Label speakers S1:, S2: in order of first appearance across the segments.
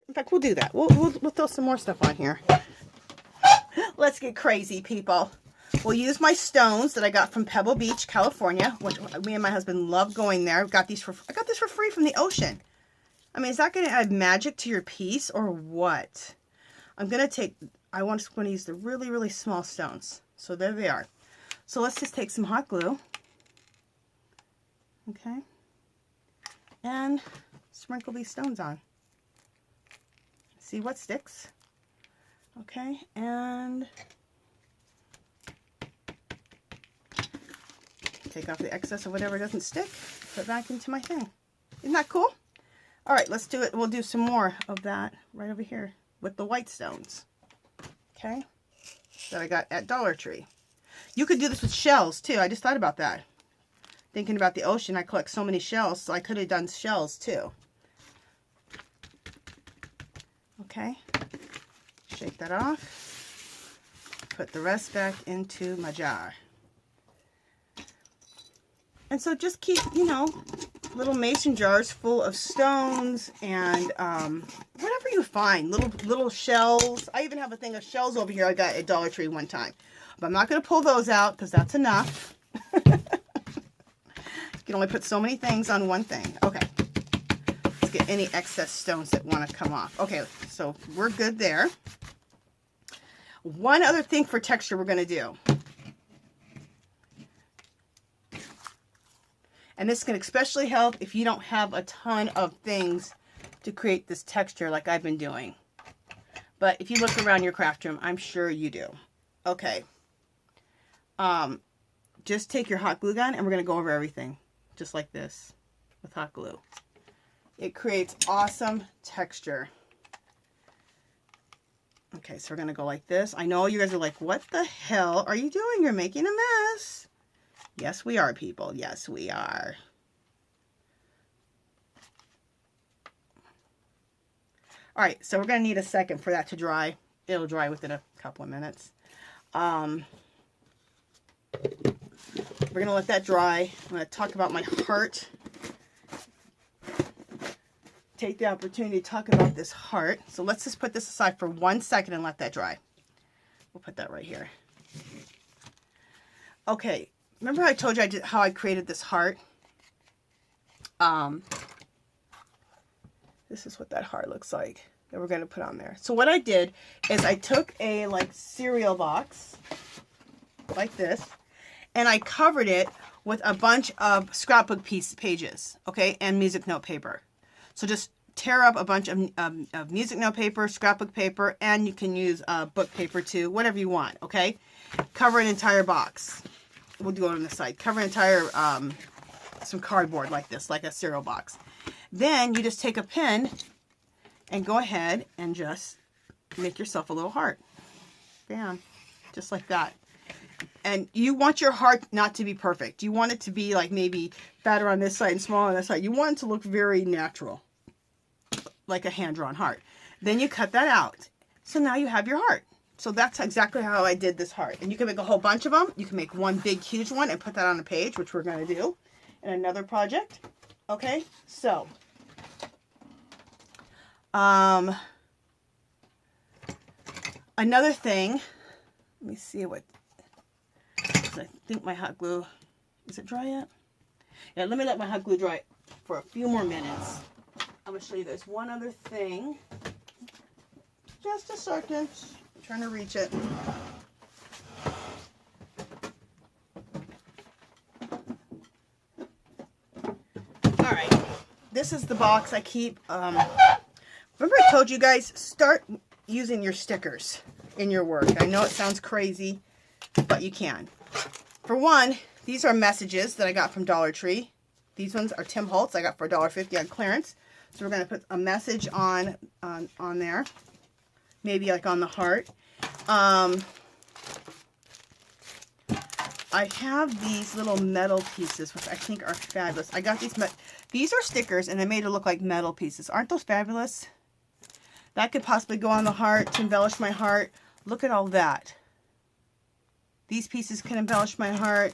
S1: In fact, we'll do that. We'll throw some more stuff on here. Let's get crazy, people. We'll use my stones that I got from Pebble Beach, California, which me and my husband love going there. I got this for free from the ocean. I mean, is that going to add magic to your piece or what? I'm going to use the really, really small stones. So there they are. So let's just take some hot glue. Okay. And sprinkle these stones on. See what sticks. Okay, and take off the excess of whatever doesn't stick, put it back into my thing. Isn't that cool? All right, let's do it. We'll do some more of that right over here with the white stones. Okay, that I got at Dollar Tree. You could do this with shells too. I just thought about that. Thinking about the ocean, I collect so many shells, so I could have done shells too. Okay, shake that off. Put the rest back into my jar. And so just keep, little mason jars full of stones and whatever you find, little shells. I even have a thing of shells over here I got at Dollar Tree one time. But I'm not going to pull those out because that's enough. You can only put so many things on one thing. Okay. Let's get any excess stones that want to come off. Okay, so we're good there. One other thing for texture we're going to do. And this can especially help if you don't have a ton of things to create this texture like I've been doing. But if you look around your craft room, I'm sure you do. Okay. Just take your hot glue gun and we're going to go over everything. Just like this with hot glue. It creates awesome texture. Okay, so we're going to go like this. I know you guys are like, what the hell are you doing? You're making a mess. Yes, we are, people. Yes, we are. All right, so we're going to need a second for that to dry. It'll dry within a couple of minutes. We're going to let that dry. I'm going to talk about my heart. Take the opportunity to talk about this heart. So let's just put this aside for 1 second and let that dry. We'll put that right here. Okay. Remember I told you how I created this heart? This is what that heart looks like that we're going to put on there. So what I did is I took a cereal box like this and I covered it with a bunch of scrapbook pages, okay, and music note paper. So just tear up a bunch of music note paper, scrapbook paper, and you can use book paper too, whatever you want, okay? Cover an entire box. We'll do it on the side. Cover an entire, some cardboard like this, like a cereal box. Then you just take a pen and go ahead and just make yourself a little heart. Bam. Just like that. And you want your heart not to be perfect. You want it to be like maybe fatter on this side and smaller on this side. You want it to look very natural, like a hand-drawn heart. Then you cut that out. So now you have your heart. So that's exactly how I did this heart. And you can make a whole bunch of them. You can make one big, huge one and put that on a page, which we're going to do in another project. Okay, so another thing, let me see what, I think my hot glue, is it dry yet? Yeah, let me let my hot glue dry for a few more minutes. I'm going to show you this one other thing. Just a second. I'm trying to reach it. All right. This is the box I keep. Remember I told you guys, start using your stickers in your work. I know it sounds crazy, but you can. For one, these are messages that I got from Dollar Tree. These ones are Tim Holtz. I got for $1.50 on clearance. So we're going to put a message on there. Maybe like on the heart. I have these little metal pieces, which I think are fabulous. I got these are stickers, and they made it look like metal pieces. Aren't those fabulous? That could possibly go on the heart to embellish my heart. Look at all that. These pieces can embellish my heart.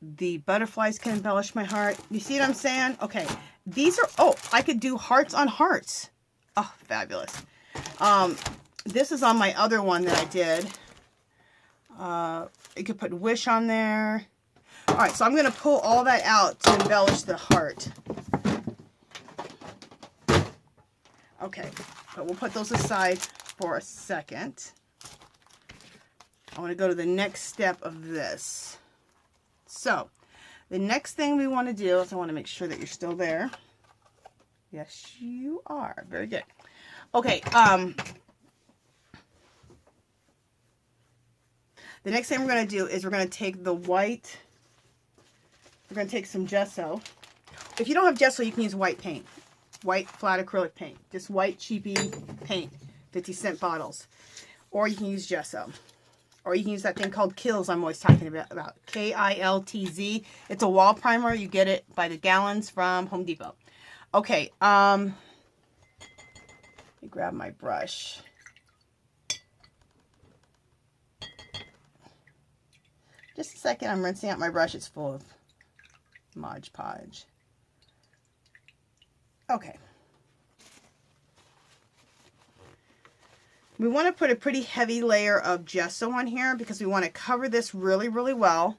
S1: The butterflies can embellish my heart. You see what I'm saying? Okay. These are, oh, I could do hearts on hearts. Oh, fabulous. This is on my other one that I did. You could put wish on there. All right, so I'm going to pull all that out to embellish the heart. Okay, but we'll put those aside for a second. I want to go to the next step of this. So, the next thing we want to do is I want to make sure that you're still there. Yes, you are. Very good. Okay, the next thing we're going to do is we're going to take the white, we're going to take some gesso. If you don't have gesso, you can use white paint. White flat acrylic paint. Just white cheapy paint. 50-cent bottles. Or you can use gesso. Or you can use that thing called Kilz I'm always talking about. K-I-L-T-Z. It's a wall primer. You get it by the gallons from Home Depot. Okay. Let me grab my brush. Just a second. I'm rinsing out my brush. It's full of Mod Podge. Okay. We want to put a pretty heavy layer of gesso on here because we want to cover this really, really well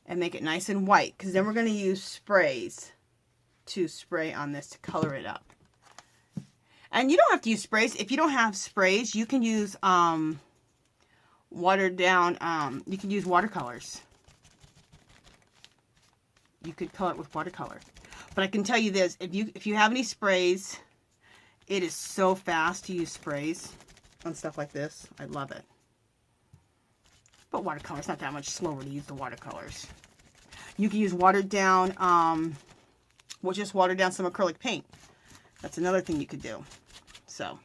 S1: and make it nice and white, because then we're going to use sprays to spray on this to color it up. And you don't have to use sprays. If you don't have sprays, you can use watered down, you can use watercolors. You could color it with watercolor. But I can tell you this, if you have any sprays, it is so fast to use sprays on stuff like this. I love it. But watercolor's not that much slower to use the watercolors. You can use watered down, we'll just water down some acrylic paint. That's another thing you could do. So.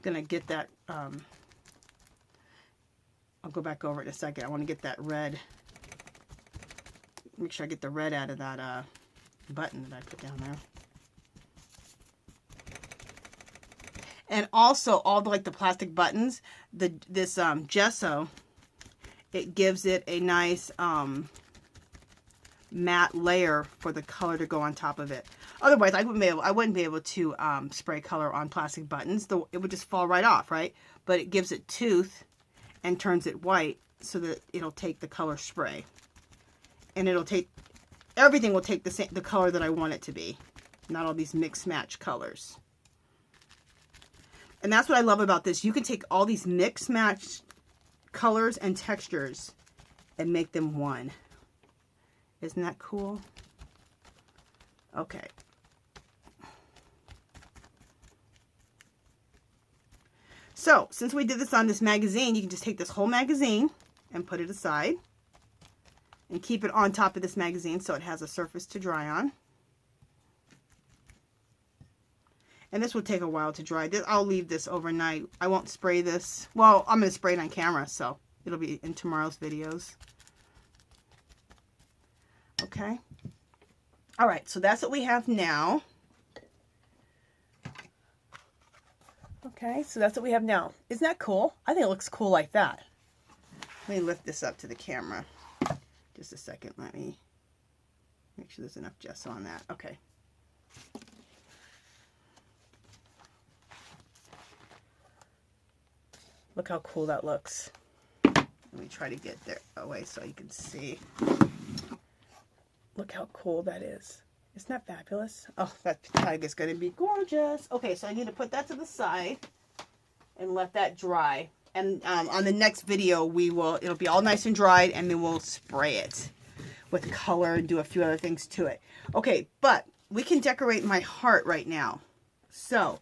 S1: Gonna get that, I'll go back over it in a second. I want to get that red, make sure I get the red out of that button that I put down there. And also all the, like the plastic buttons, this gesso, it gives it a nice matte layer for the color to go on top of it. Otherwise, I wouldn't be able to spray color on plastic buttons. It would just fall right off, right? But it gives it tooth and turns it white so that it'll take the color spray. And it'll take, everything will take the color that I want it to be. Not all these mix match colors. And that's what I love about this. You can take all these mix match colors and textures and make them one. Isn't that cool? Okay. So, since we did this on this magazine, you can just take this whole magazine and put it aside. And keep it on top of this magazine so it has a surface to dry on. And this will take a while to dry. I'll leave this overnight. I won't spray this. Well, I'm going to spray it on camera, so it'll be in tomorrow's videos. Okay. All right, so that's what we have now. Okay, so that's what we have now. Isn't that cool? I think it looks cool like that. Let me lift this up to the camera. Just a second. Let me make sure there's enough gesso on that. Okay. Look how cool that looks. Let me try to get there away so you can see. Look how cool that is. Isn't that fabulous? Oh, that tag is going to be gorgeous. Okay, so I need to put that to the side and let that dry. And on the next video, it'll be all nice and dried, and then we'll spray it with color and do a few other things to it. Okay, but we can decorate my heart right now. So,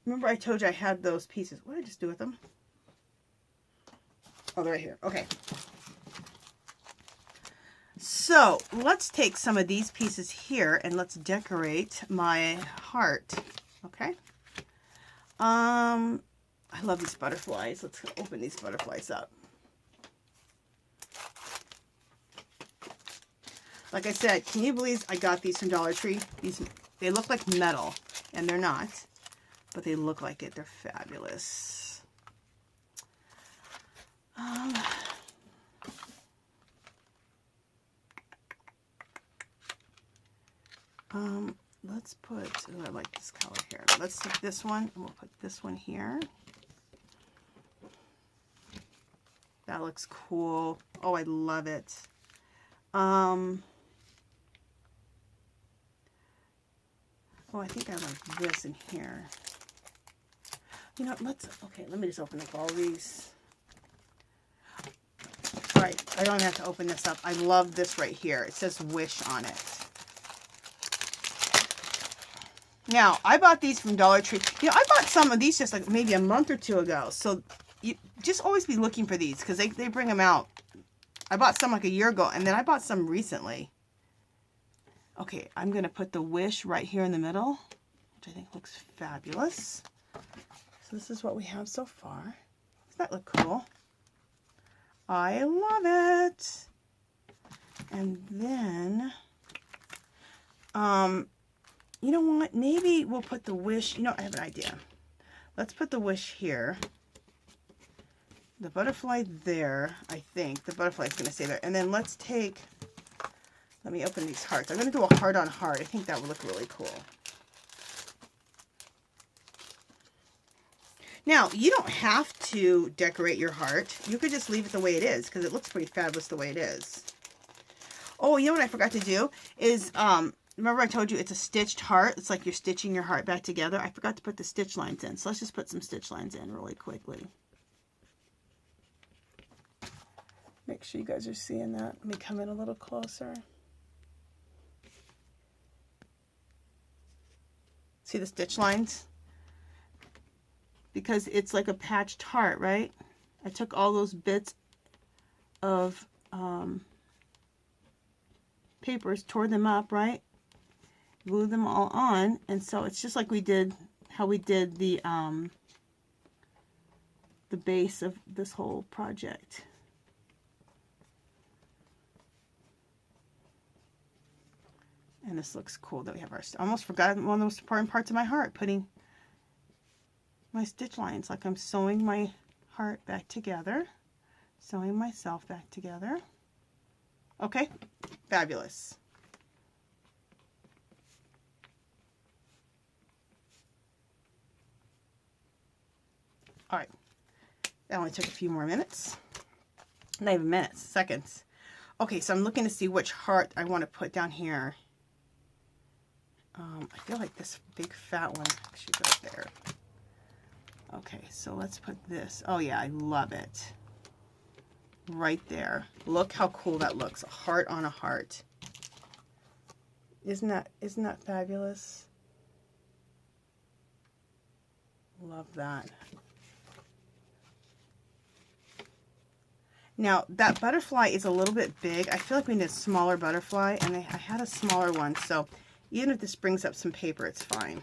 S1: remember I told you I had those pieces. What did I just do with them? Oh, they're right here. Okay. So, let's take some of these pieces here and let's decorate my heart. Okay? I love these butterflies. Let's open these butterflies up. Like I said, can you believe I got these from Dollar Tree? They look like metal, and they're not, but they look like it. They're fabulous. Let's put, oh, I like this color here. Let's take this one, and we'll put this one here. That looks cool. Oh, I love it. Oh, I think I like this in here. You know, let me just open up all these. All right, I don't even have to open this up. I love this right here. It says Wish on it. Now, I bought these from Dollar Tree. You know, I bought some of these just like maybe a month or two ago. So you just always be looking for these because they bring them out. I bought some like a year ago, and then I bought some recently. Okay, I'm going to put the Wish right here in the middle, which I think looks fabulous. So this is what we have so far. Doesn't that look cool? I love it. And then, you know what? Maybe we'll put the Wish. You know, I have an idea. Let's put the Wish here. The butterfly there, I think. The butterfly is going to stay there. And then let's take, let me open these hearts. I'm going to do a heart on heart. I think that would look really cool. Now, you don't have to decorate your heart. You could just leave it the way it is because it looks pretty fabulous the way it is. Oh, you know what I forgot to do is, remember I told you it's a stitched heart? It's like you're stitching your heart back together. I forgot to put the stitch lines in. So let's just put some stitch lines in really quickly. Make sure you guys are seeing that. Let me come in a little closer. See the stitch lines? Because it's like a patched heart, right? I took all those bits of papers, tore them up, right? Glued them all on, and so it's just like we did, how we did the base of this whole project. And this looks cool that we have our, I almost forgot one of the most important parts of my heart, putting my stitch lines, like I'm sewing my heart back together, sewing myself back together. Okay, fabulous. All right, that only took a few more minutes. Not even minutes, seconds. Okay, so I'm looking to see which heart I want to put down here. I feel like this big fat one should go there. Okay, so let's put this. Oh yeah, I love it. Right there. Look how cool that looks. A heart on a heart. Isn't that fabulous? Love that. Now, that butterfly is a little bit big. I feel like we need a smaller butterfly, and I had a smaller one, so even if this brings up some paper, it's fine.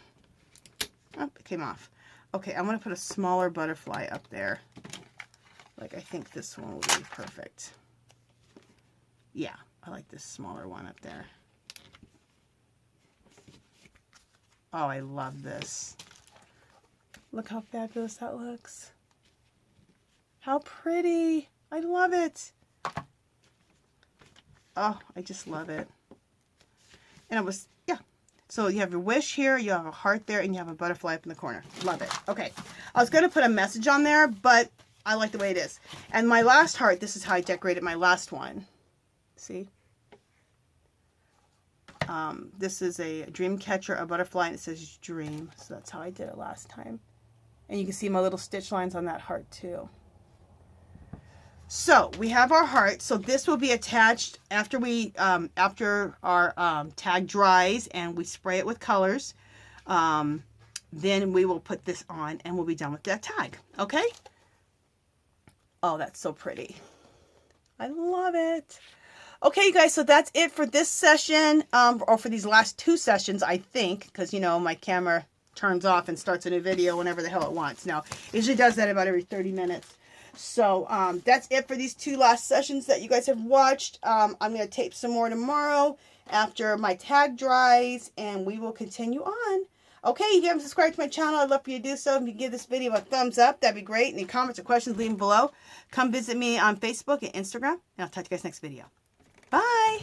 S1: Oh, it came off. Okay, I'm going to put a smaller butterfly up there. Like, I think this one will be perfect. Yeah, I like this smaller one up there. Oh, I love this. Look how fabulous that looks. How pretty. I love it. Oh, I just love it. And it was, yeah. So you have your Wish here, you have a heart there, and you have a butterfly up in the corner. Love it. Okay. I was going to put a message on there, but I like the way it is. And my last heart, this is how I decorated my last one. See? This is a dream catcher, a butterfly, and it says dream. So that's how I did it last time. And you can see my little stitch lines on that heart too. So we have our heart. So this will be attached after we after our tag dries and we spray it with colors. Then we will put this on and we'll be done with that tag. Okay. Oh, that's so pretty. I love it. Okay, you guys, so that's it for this session, or for these last two sessions, I think, because, you know, my camera turns off and starts a new video whenever the hell it wants. Now, it usually does that about every 30 minutes. So that's it for these 2 last sessions that you guys have watched. I'm going to tape some more tomorrow after my tag dries, and we will continue on. Okay, if you haven't subscribed to my channel, I'd love for you to do so. If you can give this video a thumbs up, that'd be great. Any comments or questions, leave them below. Come visit me on Facebook and Instagram, and I'll talk to you guys next video. Bye!